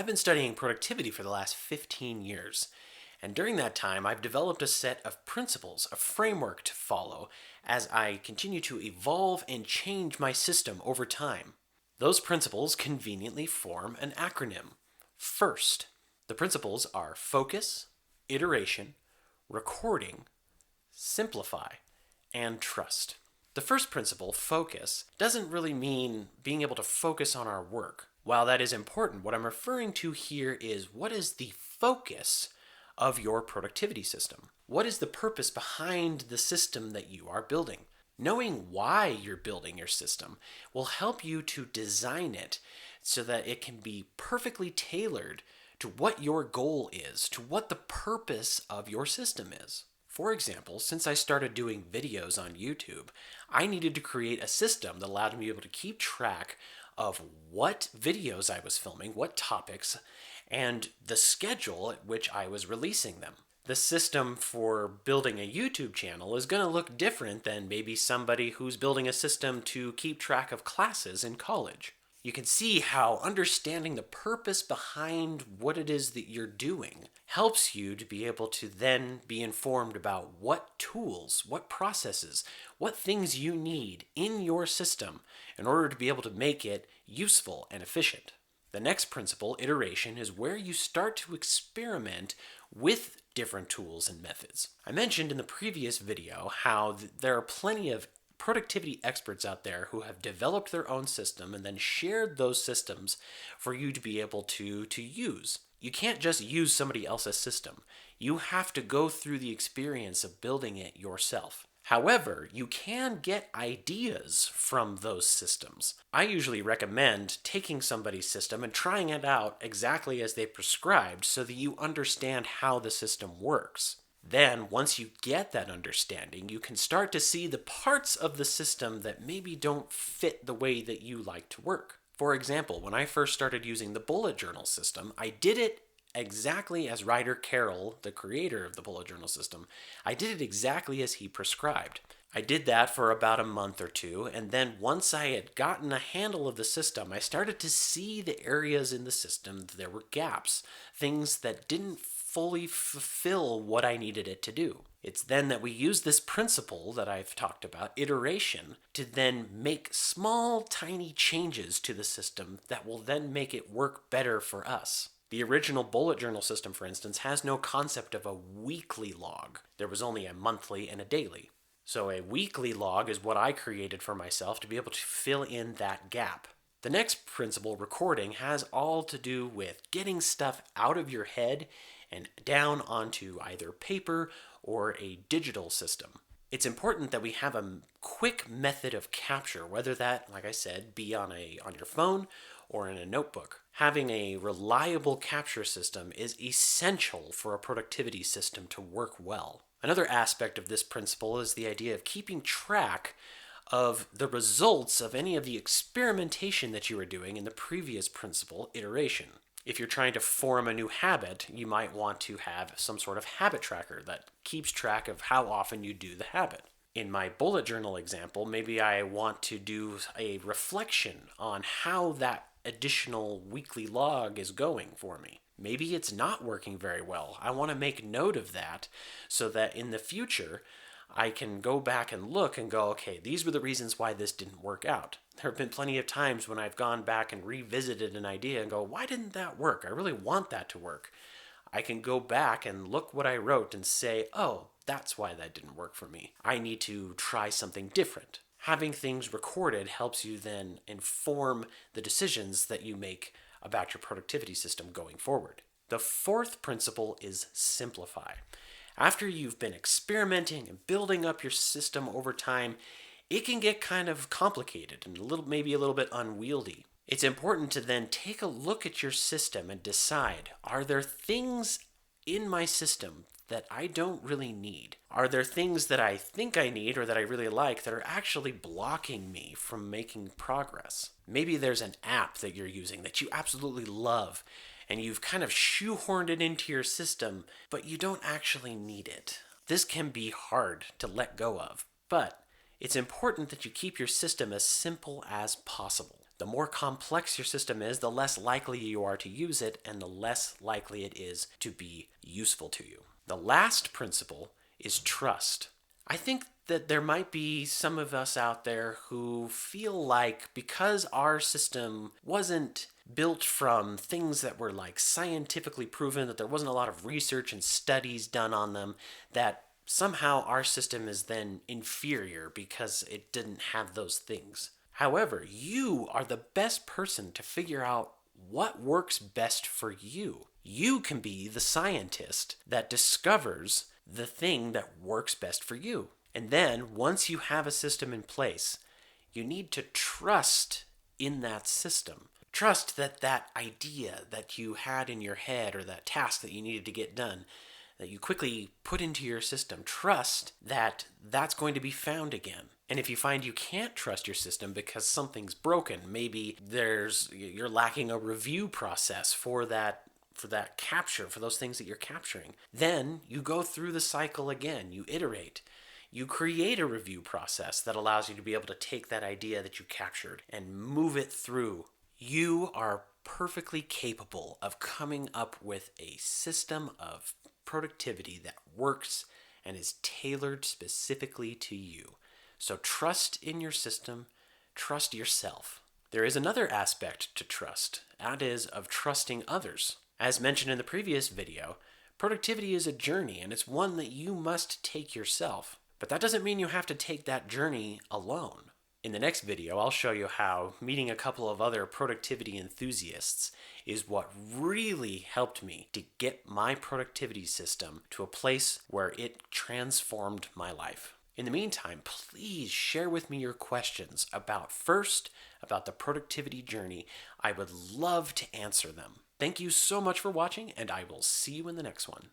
I've been studying productivity for the last 15 years, and during that time, I've developed a set of principles, a framework to follow as I continue to evolve and change my system over time. Those principles conveniently form an acronym. FIRST. The principles are focus, iteration, recording, simplify, and trust. The first principle, focus, doesn't really mean being able to focus on our work. While that is important, what I'm referring to here is what is the focus of your productivity system? What is the purpose behind the system that you are building? Knowing why you're building your system will help you to design it so that it can be perfectly tailored to what your goal is, to what the purpose of your system is. For example, since I started doing videos on YouTube, I needed to create a system that allowed me to be able to keep track of what videos I was filming, what topics, and the schedule at which I was releasing them. The system for building a YouTube channel is going to look different than maybe somebody who's building a system to keep track of classes in college. You can see how understanding the purpose behind what it is that you're doing helps you to be able to then be informed about what tools, what processes, what things you need in your system in order to be able to make it useful and efficient. The next principle, iteration, is where you start to experiment with different tools and methods. I mentioned in the previous video how there are plenty of productivity experts out there who have developed their own system and then shared those systems for you to be able to use. You can't just use somebody else's system. You have to go through the experience of building it yourself. However, you can get ideas from those systems. I usually recommend taking somebody's system and trying it out exactly as they prescribed so that you understand how the system works. Then, once you get that understanding, you can start to see the parts of the system that maybe don't fit the way that you like to work. For example, when I first started using the bullet journal system, I did it exactly as Ryder Carroll, the creator of the bullet journal system, I did it exactly as he prescribed. I did that for about a month or two, and then once I had gotten a handle of the system, I started to see the areas in the system that there were gaps, things that didn't fully fulfill what I needed it to do. It's then that we use this principle that I've talked about, iteration, to then make small, tiny changes to the system that will then make it work better for us. The original bullet journal system, for instance, has no concept of a weekly log. There was only a monthly and a daily. So a weekly log is what I created for myself to be able to fill in that gap. The next principle, recording, has all to do with getting stuff out of your head and down onto either paper or a digital system. It's important that we have a quick method of capture, whether that, like I said, be on your phone or in a notebook. Having a reliable capture system is essential for a productivity system to work well. Another aspect of this principle is the idea of keeping track of the results of any of the experimentation that you were doing in the previous principle, iteration. If you're trying to form a new habit, you might want to have some sort of habit tracker that keeps track of how often you do the habit. In my bullet journal example, maybe I want to do a reflection on how that additional weekly log is going for me. Maybe it's not working very well. I want to make note of that so that in the future, I can go back and look and go, okay, these were the reasons why this didn't work out. There have been plenty of times when I've gone back and revisited an idea and go, why didn't that work? I really want that to work. I can go back and look what I wrote and say, oh, that's why that didn't work for me. I need to try something different. Having things recorded helps you then inform the decisions that you make about your productivity system going forward. The fourth principle is simplify. After you've been experimenting and building up your system over time, it can get kind of complicated and maybe a little bit unwieldy. It's important to then take a look at your system and decide, are there things in my system that I don't really need? Are there things that I think I need or that I really like that are actually blocking me from making progress? Maybe there's an app that you're using that you absolutely love and you've kind of shoehorned it into your system, but you don't actually need it. This can be hard to let go of, but it's important that you keep your system as simple as possible. The more complex your system is, the less likely you are to use it, and the less likely it is to be useful to you. The last principle is trust. I think that there might be some of us out there who feel like because our system wasn't built from things that were like scientifically proven, that there wasn't a lot of research and studies done on them, that somehow our system is then inferior because it didn't have those things. However, you are the best person to figure out what works best for you. You can be the scientist that discovers the thing that works best for you. And then, once you have a system in place, you need to trust in that system. Trust that that idea that you had in your head or that task that you needed to get done, that you quickly put into your system, trust that that's going to be found again. And if you find you can't trust your system because something's broken, maybe you're lacking a review process for that capture, for those things that you're capturing, then you go through the cycle again. You iterate. You create a review process that allows you to be able to take that idea that you captured and move it through. You are perfectly capable of coming up with a system of productivity that works and is tailored specifically to you. So trust in your system, trust yourself. There is another aspect to trust, that is of trusting others. As mentioned in the previous video, productivity is a journey, and it's one that you must take yourself. But that doesn't mean you have to take that journey alone. In the next video, I'll show you how meeting a couple of other productivity enthusiasts is what really helped me to get my productivity system to a place where it transformed my life. In the meantime, please share with me your questions about the productivity journey. I would love to answer them. Thank you so much for watching, and I will see you in the next one.